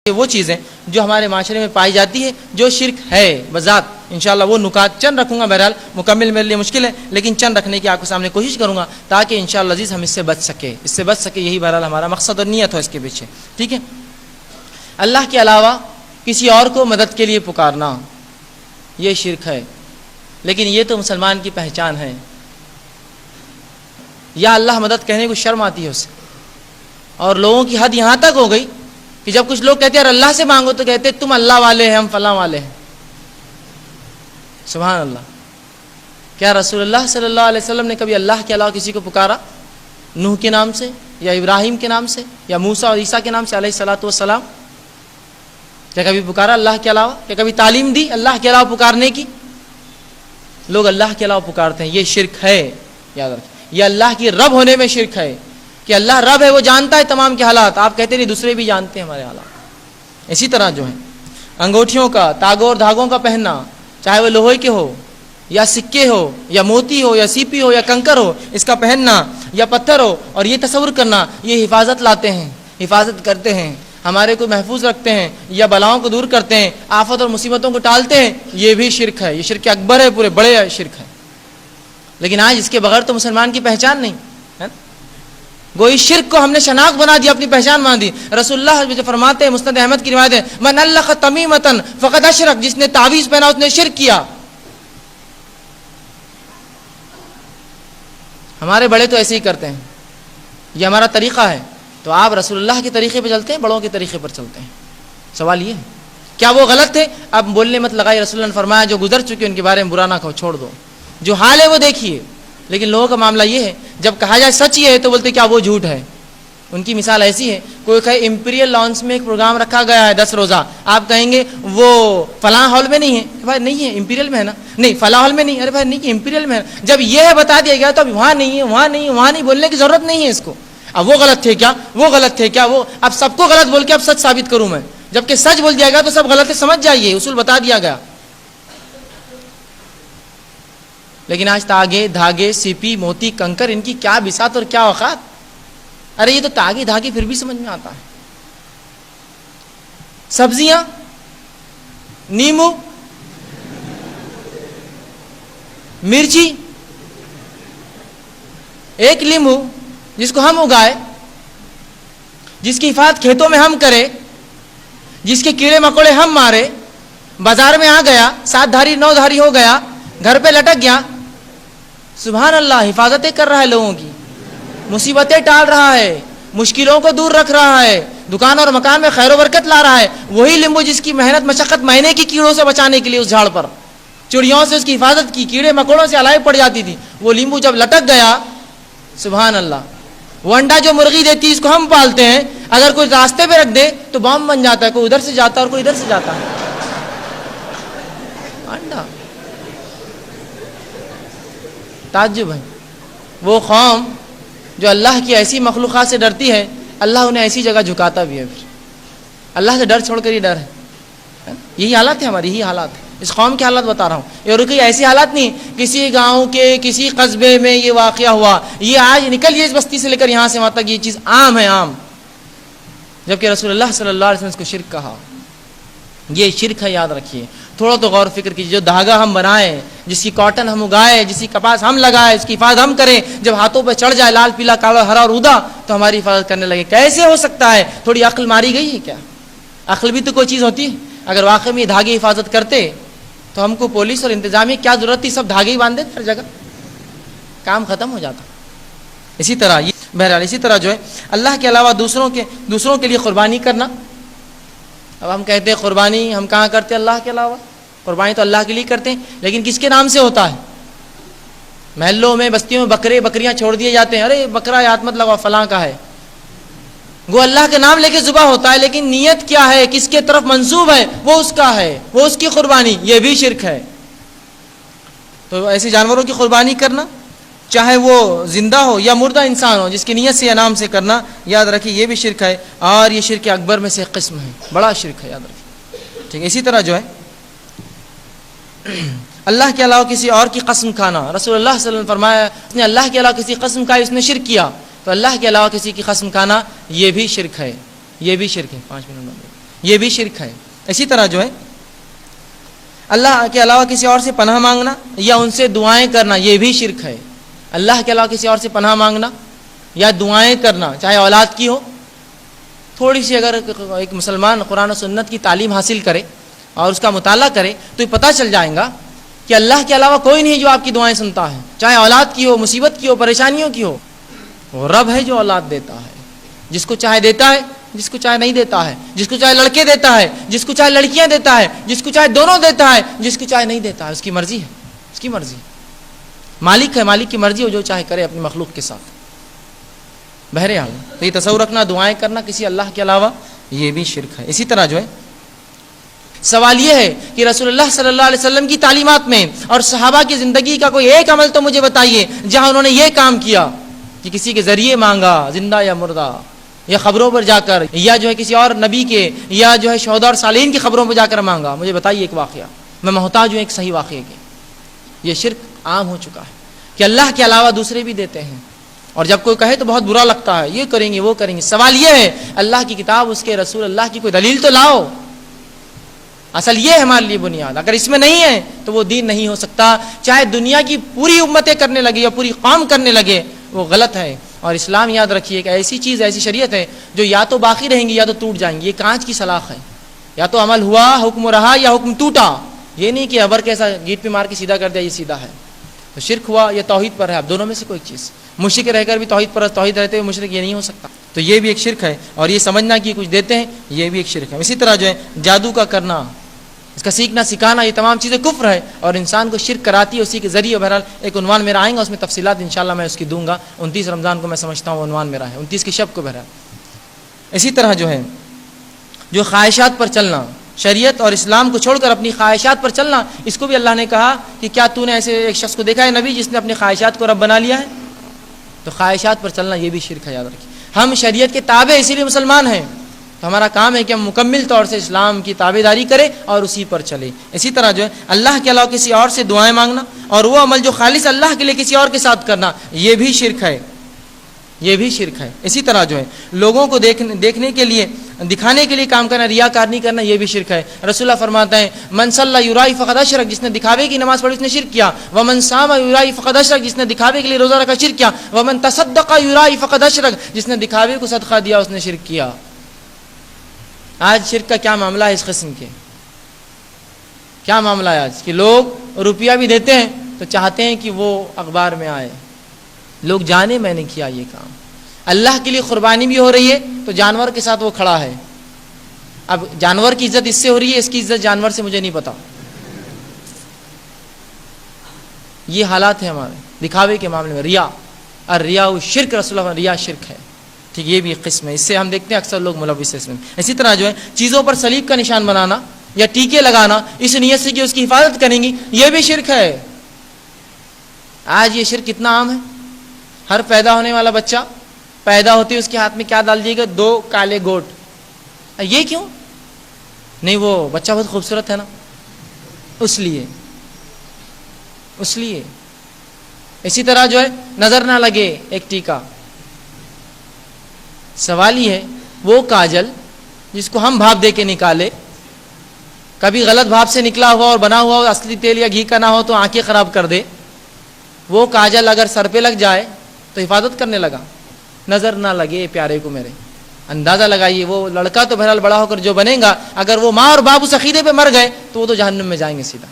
یہ وہ چیزیں جو ہمارے معاشرے میں پائی جاتی ہے جو شرک ہے بذات. انشاءاللہ وہ نکات چند رکھوں گا، بہرحال مکمل میرے لیے مشکل ہے لیکن چند رکھنے کی آپ کے سامنے کوشش کروں گا تاکہ انشاءاللہ عزیز ہم اس سے بچ سکے. یہی بہرحال ہمارا مقصد اور نیت ہو اس کے پیچھے. ٹھیک ہے. اللہ کے علاوہ کسی اور کو مدد کے لیے پکارنا یہ شرک ہے، لیکن یہ تو مسلمان کی پہچان ہے. یا اللہ مدد کہنے کو شرم آتی ہے اسے، اور لوگوں کی حد یہاں تک ہو گئی کہ جب کچھ لوگ کہتے ہیں اللہ سے مانگو تو کہتے ہیں تم اللہ والے ہیں، ہم فلاں والے ہیں. سبحان اللہ. کیا رسول اللہ صلی اللہ علیہ وسلم نے کبھی اللہ کے علاوہ کسی کو پکارا؟ نوح کے نام سے یا ابراہیم کے نام سے یا موسیٰ اور عیسیٰ کے نام سے علیہ الصلوۃ والسلام؟ کیا کبھی پکارا اللہ کے علاوہ؟ کیا کبھی تعلیم دی اللہ کے علاوہ پکارنے کی؟ لوگ اللہ کے علاوہ پکارتے ہیں، یہ شرک ہے. یاد رکھیں یہ اللہ کی رب ہونے میں شرک ہے کہ اللہ رب ہے، وہ جانتا ہے تمام کے حالات. آپ کہتے نہیں دوسرے بھی جانتے ہیں ہمارے حالات. اسی طرح جو ہے انگوٹھیوں کا، تاگوں اور دھاگوں کا پہننا، چاہے وہ لوہے کے ہو یا سکے ہو یا موتی ہو یا سیپی ہو یا کنکر ہو، اس کا پہننا یا پتھر ہو اور یہ تصور کرنا یہ حفاظت لاتے ہیں، حفاظت کرتے ہیں، ہمارے کو محفوظ رکھتے ہیں یا بلاؤں کو دور کرتے ہیں، آفت اور مصیبتوں کو ٹالتے ہیں، یہ بھی شرک ہے. یہ شرک اکبر ہے، پورے بڑے شرک ہے. لیکن آج اس کے بغیر تو مسلمان کی پہچان نہیں ہے. گوئی شرک کو ہم نے شناخت بنا دیا، اپنی پہچان بنا دی. رسول اللہ جو فرماتے ہیں، مسند احمد کی روایت ہے، من علق تمیمۃ فقد اشرک، جس نے تعویذ پہنا اس نے شرک کیا. ہمارے بڑے تو ایسے ہی کرتے ہیں، یہ ہمارا طریقہ ہے. تو آپ رسول اللہ کے طریقے پہ چلتے ہیں، بڑوں کے طریقے پر چلتے ہیں. سوال یہ ہے کیا وہ غلط تھے؟ اب بولنے مت لگائی. رسول اللہ نے فرمایا جو گزر چکے ان کے بارے میں برا نہ کہو، چھوڑ دو. جو حال ہے وہ دیکھیے. لیکن لوگوں کا معاملہ یہ ہے جب کہا جائے سچ یہ ہے تو بولتے کیا وہ جھوٹ ہے. ان کی مثال ایسی ہے، کوئی کہے امپیریل لانس میں ایک پروگرام رکھا گیا ہے 10 روزہ، آپ کہیں گے وہ فلاں ہال میں نہیں ہے. بھائی نہیں ہے، امپیریل میں ہے نا. نہیں فلاں ہال میں نہیں. ارے بھائی نہیں، امپیریل میں ہے. جب یہ بتا دیا گیا تو اب وہاں نہیں ہے، وہاں نہیں ہے، وہاں نہیں بولنے کی ضرورت نہیں ہے اس کو. اب وہ غلط تھے کیا، وہ غلط تھے کیا، وہ اب سب کو غلط بول کے اب سچ ثابت کروں میں. جبکہ سچ بول دیا گیا تو سب غلط ہے، سمجھ جائیے، اصول بتا دیا گیا. لیکن آج تاگے دھاگے سیپی موتی کنکر ان کی کیا بساط اور کیا اوقات. ارے یہ تو تاگے دھاگے پھر بھی سمجھ میں آتا ہے. سبزیاں، نیمو، مرچی، ایک لیمو جس کو ہم اگائے، جس کی حفاظت کھیتوں میں ہم کرے، جس کے کیڑے مکوڑے ہم مارے، بازار میں آ گیا 7 دھاری 9 دھاری ہو گیا، گھر پہ لٹک گیا. سبحان اللہ، حفاظتیں کر رہا ہے لوگوں کی، مصیبتیں ٹال رہا ہے، مشکلوں کو دور رکھ رہا ہے، دکان اور مکان میں خیر و برکت لا رہا ہے. وہی لیمبو جس کی محنت مشقت مہینے کی کیڑوں سے بچانے کے لیے اس جھاڑ پر چڑیوں سے اس کی حفاظت کی، کیڑے مکوڑوں سے الائی پڑ جاتی تھی، وہ لیمبو جب لٹک گیا سبحان اللہ. وہ انڈا جو مرغی دیتی ہے اس کو ہم پالتے ہیں، اگر کوئی راستے پہ رکھ دے تو بم بن جاتا ہے، کوئی ادھر سے جاتا ہے اور کوئی ادھر سے جاتا ہے. انڈا تعجب ہے. وہ قوم جو اللہ کی ایسی مخلوقات سے ڈرتی ہے، اللہ انہیں ایسی جگہ جھکاتا بھی ہے. پھر اللہ سے ڈر چھوڑ کر ہی ڈر ہے. یہی حالات ہے ہماری، یہی حالات ہے. اس قوم کے حالات بتا رہا ہوں. اور کوئی ایسی حالات نہیں کسی گاؤں کے کسی قصبے میں یہ واقعہ ہوا، یہ آج نکل یہ اس بستی سے لے کر یہاں سے وہاں تک یہ چیز عام ہے، عام. جبکہ رسول اللہ صلی اللہ علیہ وسلم اس کو شرک کہا. یہ شرک ہے، یاد رکھیے. تھوڑا تو غور فکر کیجیے. جو دھاگا ہم بنائیں، جس کی کاٹن ہم اگائے، جس کی کپاس ہم لگائے، اس کی حفاظت ہم کریں، جب ہاتھوں پہ چڑھ جائے لال پیلا کالا ہرا اور ادا تو ہماری حفاظت کرنے لگے. کیسے ہو سکتا ہے؟ تھوڑی عقل ماری گئی ہے کیا؟ عقل بھی تو کوئی چیز ہوتی ہے. اگر واقعی میں یہ دھاگے حفاظت کرتے تو ہم کو پولیس اور انتظامیہ کیا ضرورت تھی؟ سب دھاگے ہی باندھے ہر جگہ، کام ختم ہو جاتا. اسی طرح بہرحال اسی طرح جو ہے اللہ کے علاوہ دوسروں کے لیے قربانی کرنا. اب ہم کہتے ہیں قربانی ہم کہاں کرتے ہیں اللہ کے علاوہ؟ قربانی تو اللہ کے لیے کرتے ہیں، لیکن کس کے نام سے ہوتا ہے؟ محلوں میں بستیوں میں بکریاں چھوڑ دیے جاتے ہیں. ارے بکرا ہاتھ مت لگاؤ، فلاں کا ہے. وہ اللہ کے نام لے کے ذبح ہوتا ہے، لیکن نیت کیا ہے، کس کے طرف منسوب ہے، وہ اس کا ہے، وہ اس کی قربانی. یہ بھی شرک ہے. تو ایسے جانوروں کی قربانی کرنا، چاہے وہ زندہ ہو یا مردہ انسان ہو، جس کی نیت سے یا نام سے کرنا، یاد رکھیے یہ بھی شرک ہے. اور یہ شرک اکبر میں سے ایک قسم ہے، بڑا شرک ہے، یاد رکھیے. ٹھیک ہے. اسی طرح جو ہے اللہ کے علاوہ کسی اور کی قسم کھانا. رسول اللہ صلی اللہ علیہ وسلم نے فرمایا اس نے اللہ کے علاوہ کسی قسم کھائی اس نے شرک کیا. تو اللہ کے علاوہ کسی کی قسم کھانا یہ بھی شرک ہے، یہ بھی شرک ہے. 5 منٹ یہ بھی شرک ہے. اسی طرح جو ہے اللہ کے علاوہ کسی اور سے پناہ مانگنا یا ان سے دعائیں کرنا یہ بھی شرک ہے. اللہ کے علاوہ کسی اور سے پناہ مانگنا یا دعائیں کرنا چاہے اولاد کی ہو. تھوڑی سی اگر ایک مسلمان قرآن و سنت کی تعلیم حاصل کرے اور اس کا مطالعہ کرے تو یہ پتہ چل جائے گا کہ اللہ کے علاوہ کوئی نہیں جو آپ کی دعائیں سنتا ہے, چاہے اولاد کی ہو, مصیبت کی ہو, پریشانیوں کی ہو. وہ رب ہے جو اولاد دیتا ہے, جس کو چاہے دیتا ہے, جس کو چاہے نہیں دیتا ہے, جس کو چاہے لڑکے دیتا ہے, جس کو چاہے لڑکیاں دیتا ہے, جس کو چاہے دونوں دیتا ہے, جس کو چاہے نہیں دیتا ہے. اس کی مرضی ہے, اس کی مرضی. مالک ہے, مالک کی مرضی ہو, جو چاہے کرے اپنی مخلوق کے ساتھ. بہرحال تو یہ تصور رکھنا, دعائیں کرنا کسی اللہ کے علاوہ یہ بھی شرک ہے. اسی طرح جو ہے سوال یہ ہے کہ رسول اللہ صلی اللہ علیہ وسلم کی تعلیمات میں اور صحابہ کی زندگی کا کوئی ایک عمل تو مجھے بتائیے جہاں انہوں نے یہ کام کیا کہ کسی کے ذریعے مانگا, زندہ یا مردہ, یا خبروں پر جا کر, یا جو ہے کسی اور نبی کے, یا جو ہے شہداء اور صالحین کی خبروں پر جا کر مانگا. مجھے بتائیے ایک واقعہ, میں محتاج ہوں ایک صحیح واقعے کے. یہ شرک عام ہو چکا ہے کہ اللہ کے علاوہ دوسرے بھی دیتے ہیں, اور جب کوئی کہے تو بہت برا لگتا ہے, یہ کریں گے وہ کریں گے. سوال یہ ہے اللہ کی کتاب, اس کے رسول اللہ کی کوئی دلیل تو لاؤ. اصل یہ ہے ہمارے لیے بنیاد, اگر اس میں نہیں ہے تو وہ دین نہیں ہو سکتا. چاہے دنیا کی پوری امتیں کرنے لگے یا پوری قوم کرنے لگے, وہ غلط ہے. اور اسلام یاد رکھیے کہ ایسی چیز, ایسی شریعت ہے جو یا تو باقی رہیں گی یا تو ٹوٹ جائیں گی. یہ کانچ کی سلاخ ہے, یا تو عمل ہوا, حکم رہا, یا حکم ٹوٹا. یہ نہیں کہ ابر کیسا گیٹ پہ مار کے سیدھا کر دیا یہ سیدھا ہے. تو شرک ہوا یا توحید پر ہے, اب دونوں میں سے کوئی چیز. مشرک رہ کر بھی توحید پر, توحید رہتے ہوئے مشرک, یہ نہیں ہو سکتا. تو یہ بھی ایک شرک ہے. اور یہ سمجھنا کہ کچھ دیتے ہیں یہ بھی ایک شرک ہے. اسی طرح جو ہے جادو کا کرنا, اس کا سیکھنا سکھانا, یہ تمام چیزیں کفر ہے اور انسان کو شرک کراتی ہے اسی کے ذریعے. بہرحال ایک عنوان میرا آئیں گا, اس میں تفصیلات انشاءاللہ میں اس کی دوں گا. 29 رمضان کو میں سمجھتا ہوں عنوان میرا ہے, 29 کی شب کو. بہرحال اسی طرح جو ہے جو خواہشات پر چلنا, شریعت اور اسلام کو چھوڑ کر اپنی خواہشات پر چلنا, اس کو بھی اللہ نے کہا کہ کیا تو نے ایسے ایک شخص کو دیکھا ہے نبی جس نے اپنی خواہشات کو رب بنا لیا ہے. تو خواہشات پر چلنا یہ بھی شرک ہے, یاد رکھیے. ہم شریعت کے تابع اسی لیے مسلمان ہیں, تو ہمارا کام ہے کہ ہم مکمل طور سے اسلام کی تابعداری کریں اور اسی پر چلیں. اسی طرح جو ہے اللہ کے علاوہ کسی اور سے دعائیں مانگنا اور وہ عمل جو خالص اللہ کے لیے کسی اور کے ساتھ کرنا, یہ بھی شرک ہے, یہ بھی شرک ہے. اسی طرح جو ہے لوگوں کو دیکھنے کے لیے, دکھانے کے لیے کام کرنا, ریاکاری کرنا, یہ بھی شرک ہے. رسول اللہ فرماتے ہیں من صلی یرائی فقد اشرک, جس نے دکھاوے کی نماز پڑھی اس نے شرک کیا. ومن صام یرائی فقد اشرک, جس نے دکھاوے کے لیے روزہ رکھا شرک کیا. ومن تصدق یرائی فقد اشرک, جس نے دکھاوے کو صدقہ دیا اس نے شرک کیا. آج شرک کا کیا معاملہ ہے اس قسم کے, کیا معاملہ ہے آج کہ لوگ روپیہ بھی دیتے ہیں تو چاہتے ہیں کہ وہ اخبار میں آئے, لوگ جانے میں نے کیا یہ کام. اللہ کے لیے قربانی بھی ہو رہی ہے تو جانور کے ساتھ وہ کھڑا ہے. اب جانور کی عزت اس سے ہو رہی ہے, اس کی عزت جانور سے مجھے نہیں پتا. یہ حالات ہیں ہمارے دکھاوے کے معاملے میں. ریا, الریا شرک, رسول اللہ ریا شرک ہے. ٹھیک, یہ بھی ایک قسم ہے, اس سے ہم دیکھتے ہیں اکثر لوگ ملوث ہیں اس میں. اسی طرح جو ہے چیزوں پر صلیب کا نشان بنانا یا ٹیکے لگانا اس نیت سے کہ اس کی حفاظت کریں گی, یہ بھی شرک ہے. آج یہ شرک کتنا عام ہے. ہر پیدا ہونے والا بچہ پیدا ہوتے ہی اس کے ہاتھ میں کیا ڈال دیے گا, 2 کالے گوٹ. یہ کیوں نہیں, وہ بچہ بہت خوبصورت ہے نا, اس لیے. اسی طرح جو ہے نظر نہ لگے ایک ٹیکا. سوال یہ ہے وہ کاجل جس کو ہم بھاپ دے کے نکالے, کبھی غلط بھاپ سے نکلا ہوا اور بنا ہوا اصلی تیل یا گھی کا نہ ہو تو آنکھیں خراب کر دے, وہ کاجل اگر سر پہ لگ جائے تو حفاظت کرنے لگا. نظر نہ لگے پیارے کو میرے. اندازہ لگائیے وہ لڑکا تو بہرحال بڑا ہو کر جو بنے گا, اگر وہ ماں اور باپ اس عقیدے پہ مر گئے تو وہ تو جہنم میں جائیں گے سیدھا.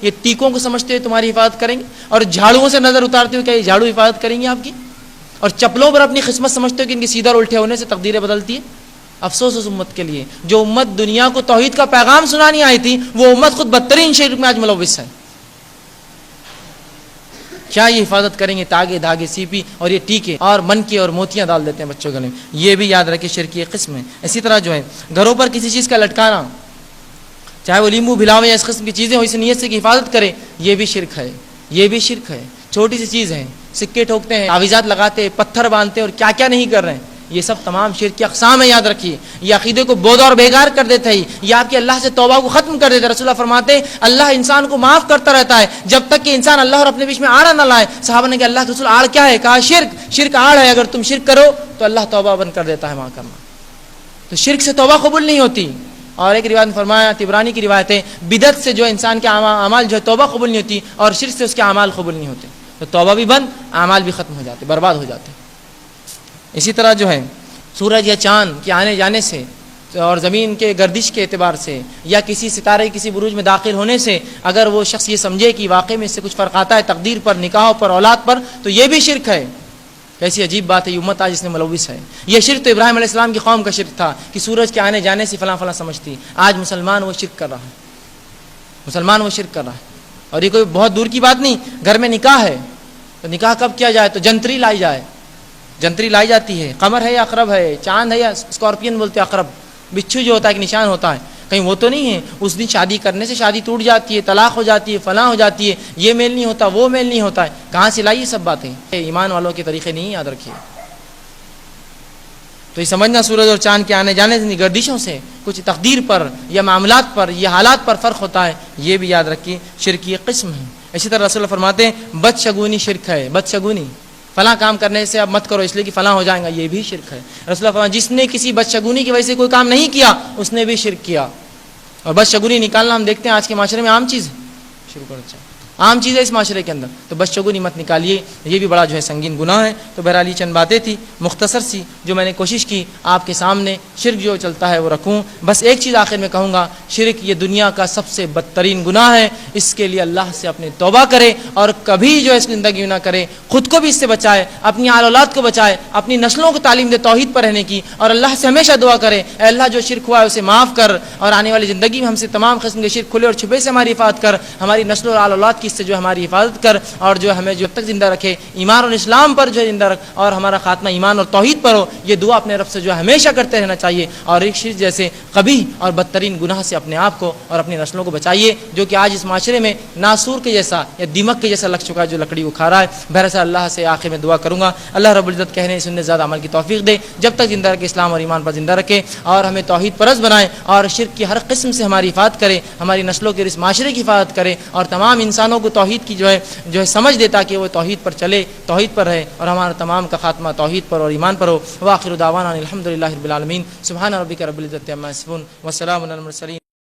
یہ ٹیکوں کو سمجھتے ہوئے تمہاری حفاظت کریں گے, اور جھاڑوؤں سے نظر اتارتے ہوئے کیا یہ جھاڑو حفاظت کریں گے آپ کی, اور چپلوں پر اپنی قسمت سمجھتے ہو کہ ان کے سیدھا اور الٹے ہونے سے تقدیریں بدلتی ہے. افسوس اس امت کے لیے جو امت دنیا کو توحید کا پیغام سنانی آئی تھی, وہ امت خود بدترین شرک میں آج ملوث ہے. کیا یہ حفاظت کریں گے, تاگے دھاگے سیپی اور یہ ٹیکے اور من کے اور موتیاں ڈال دیتے ہیں بچوں گلے میں. یہ بھی یاد رکھے شرک کی قسم ہے. اسی طرح جو ہے گھروں پر کسی چیز کا لٹکانا, چاہے وہ لیمبو بھلاوے یا اس قسم کی چیزیں ہو, اس نیت سے کہ حفاظت کرے, یہ بھی شرک ہے. یہ بھی شرک ہے. چھوٹی سی چیز ہے, سکے ٹھوکتے ہیں, تعویذات لگاتے ہیں, پتھر باندھتے ہیں اور کیا کیا نہیں کر رہے ہیں. یہ سب تمام شرک کی اقسام ہے, یاد رکھیے. یہ عقیدے کو بودھ اور بیکار کر دیتا ہے, یہ آپ کے اللہ سے توبہ کو ختم کر دیتا ہے. رسول اللہ فرماتے ہیں اللہ انسان کو معاف کرتا رہتا ہے جب تک کہ انسان اللہ اور اپنے بیچ میں آڑ نہ لائے. صحابہ نے کہا اللہ کے رسول آڑ کیا ہے, کہا شرک. شرک آڑ ہے, اگر تم شرک کرو تو اللہ توبہ بند کر دیتا ہے معاف کرنا. تو شرک سے توبہ قبول نہیں ہوتی. اور ایک روایت میں فرمایا، طبرانی کی روایت ہے، بدعت سے جو انسان کے اعمال جو ہے توبہ قبول نہیں ہوتی، اور شرک سے اس کے اعمال قبول نہیں ہوتے. تو توبہ بھی بند، اعمال بھی ختم ہو جاتے، برباد ہو جاتے. اسی طرح جو ہے سورج یا چاند کے آنے جانے سے اور زمین کے گردش کے اعتبار سے یا کسی ستارے کسی بروج میں داخل ہونے سے اگر وہ شخص یہ سمجھے کہ واقعی میں اس سے کچھ فرق آتا ہے تقدیر پر، نکاحوں پر، اولاد پر، تو یہ بھی شرک ہے. کیسی عجیب بات ہے، یہ امت آج اس میں ملوث ہے. یہ شرک تو ابراہیم علیہ السلام کی قوم کا شرک تھا کہ سورج کے آنے جانے سے فلاں فلاں سمجھتی. آج مسلمان وہ شرک کر رہا ہے، مسلمان وہ شرک کر رہا ہے. اور یہ کوئی بہت دور کی بات نہیں، گھر میں نکاح ہے تو نکاح کب کیا جائے تو جنتری لائی جائے، جنتری لائی جاتی ہے. قمر ہے یا عقرب ہے، چاند ہے یا اسکارپین بولتے ہیں عقرب، بچھو جو ہوتا ہے ایک نشان ہوتا ہے، کہیں وہ تو نہیں ہے. اس دن شادی کرنے سے شادی ٹوٹ جاتی ہے، طلاق ہو جاتی ہے، فلاں ہو جاتی ہے، یہ میل نہیں ہوتا، وہ میل نہیں ہوتا ہے. کہاں سے لائی یہ سب باتیں؟ ایمان والوں کے طریقے نہیں، یاد رکھیے. تو یہ سمجھنا سورج اور چاند کے آنے جانے سے، گردشوں سے کچھ تقدیر پر یا معاملات پر یا حالات پر فرق ہوتا ہے، یہ بھی یاد رکھیے شرک کی قسم ہے. اسی طرح رسول اللہ فرماتے ہیں بدشگونی شرک ہے. بدشگونی، فلاں کام کرنے سے اب مت کرو اس لیے کہ فلاں ہو جائیں گا، یہ بھی شرک ہے. رسول اللہ فرماتے جس نے کسی بدشگونی کی وجہ سے کوئی کام نہیں کیا اس نے بھی شرک کیا. اور بدشگونی نکالنا ہم دیکھتے ہیں آج کے معاشرے میں عام چیز ہے. شروع کرو، اچھا عام چیز ہے اس معاشرے کے اندر. تو بدشگونی مت نکالیے، یہ بھی بڑا جو ہے سنگین گناہ ہے. تو بہرحال یہ چند باتیں تھی مختصر سی جو میں نے کوشش کی آپ کے سامنے شرک جو چلتا ہے وہ رکھوں. بس ایک چیز آخر میں کہوں گا، شرک یہ دنیا کا سب سے بدترین گناہ ہے. اس کے لیے اللہ سے اپنے توبہ کرے اور کبھی جو ہے اس کی زندگی نہ کرے. خود کو بھی اس سے بچائے، اپنی آل اولاد کو بچائے، اپنی نسلوں کو تعلیم دے توحید پر رہنے کی، اور اللہ سے ہمیشہ دعا کرے اے اللہ جو شرک ہوا ہے اسے معاف کر، اور آنے والی زندگی میں ہم سے تمام قسم کے شرک کھلے اور چھپے سے ہماری حفاظت کر، ہماری نسل اور آل اولاد کی اس سے جو ہماری حفاظت کر، اور جو ہمیں جو تک زندہ رکھے ایمان اور اسلام پر جو ہے زندہ رکھ، اور ہمارا خاتمہ ایمان اور توحید پر ہو. یہ دعا اپنے رب سے جو ہے ہمیشہ کرتے رہنا چاہیے. اور ایک شرک جیسے قبیح اور بدترین گناہ سے اپنے آپ کو اور اپنی نسلوں کو بچائیے، جو کہ آج اس معاشرے میں ناسور کے جیسا یا دیمک کے جیسا لگ چکا ہے، جو لکڑی کو کھا رہا ہے. بہرحال اللہ سے آخر میں دعا کروں گا اللہ رب العزت کہنے سننے زیادہ عمل کی توفیق دے، جب تک زندہ رکھے اسلام اور ایمان پر زندہ رکھے، اور ہمیں توحید پرست بنائے، اور شرک کی ہر قسم سے ہماری حفاظت کرے، ہماری نسلوں کے اس معاشرے کی حفاظت کرے، اور تمام انسانوں کو توحید کی جو ہے سمجھ دے تاکہ وہ توحید پر چلے، توحید پر رہے، اور ہمارا تمام کا خاتمہ توحید پر اور ایمان پر ہو. وآخر دعوانا الحمدللہ رب العالمین. سبحان ربک رب العزت عما یصفون وسلام علی المرسلین.